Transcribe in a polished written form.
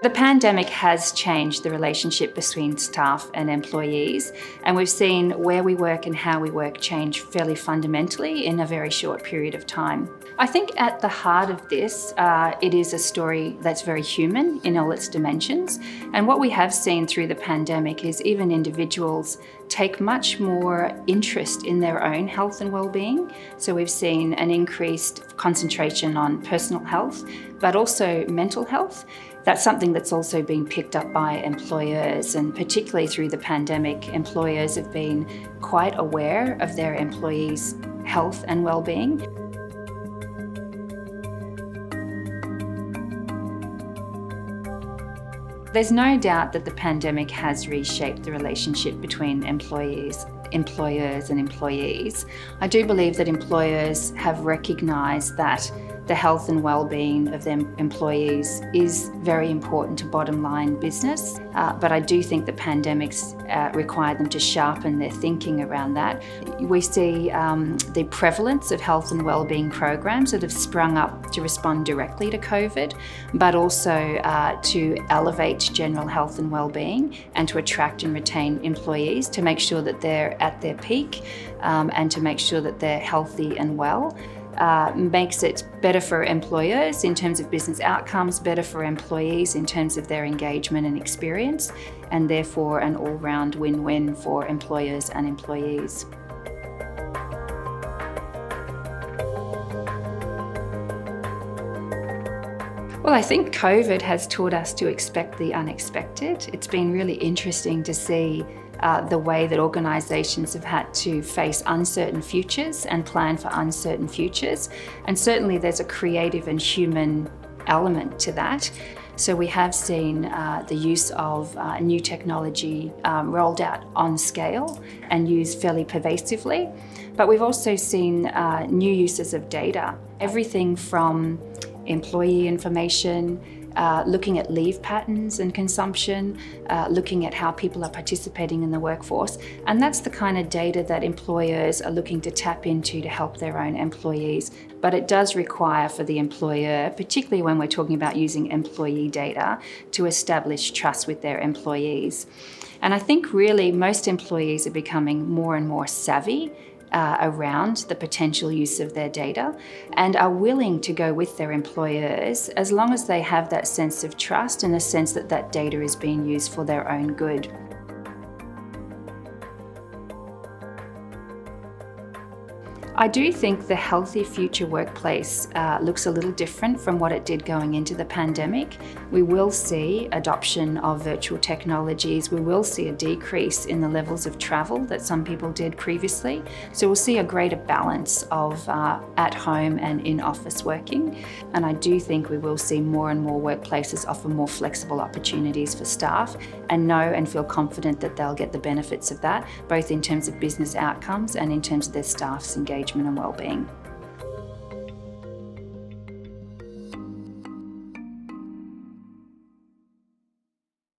The pandemic has changed the relationship between staff and employees, and we've seen where we work and how we work change fairly fundamentally in a very short period of time. I think at the heart of this, it is a story that's very human in all its dimensions. And what we have seen through the pandemic is even individuals take much more interest in their own health and well-being. So we've seen an increased concentration on personal health, but also mental health. That's something that's also been picked up by employers, and particularly through the pandemic, employers have been quite aware of their employees' health and well-being. There's no doubt that the pandemic has reshaped the relationship between employers and employees. I do believe that employers have recognised that the health and well-being of their employees is very important to bottom line business, but I do think the pandemics required them to sharpen their thinking around that. We see the prevalence of health and well-being programs that have sprung up to respond directly to COVID, but also to elevate general health and well-being and to attract and retain employees to make sure that they're at their peak and to make sure that they're healthy and well. Makes it better for employers in terms of business outcomes, better for employees in terms of their engagement and experience, and therefore an all-round win-win for employers and employees. Well, I think COVID has taught us to expect the unexpected. It's been really interesting to see the way that organisations have had to face uncertain futures and plan for uncertain futures. And certainly there's a creative and human element to that. So we have seen the use of new technology rolled out on scale and used fairly pervasively. But we've also seen new uses of data, everything from employee information, looking at leave patterns and consumption, looking at how people are participating in the workforce. And that's the kind of data that employers are looking to tap into to help their own employees. But it does require for the employer, particularly when we're talking about using employee data, to establish trust with their employees. And I think really most employees are becoming more and more savvy around the potential use of their data and are willing to go with their employers as long as they have that sense of trust and a sense that that data is being used for their own good. I do think the healthy future workplace looks a little different from what it did going into the pandemic. We will see adoption of virtual technologies. We will see a decrease in the levels of travel that some people did previously. So we'll see a greater balance of at home and in-office working. And I do think we will see more and more workplaces offer more flexible opportunities for staff and know and feel confident that they'll get the benefits of that, both in terms of business outcomes and in terms of their staff's engagement and well-being.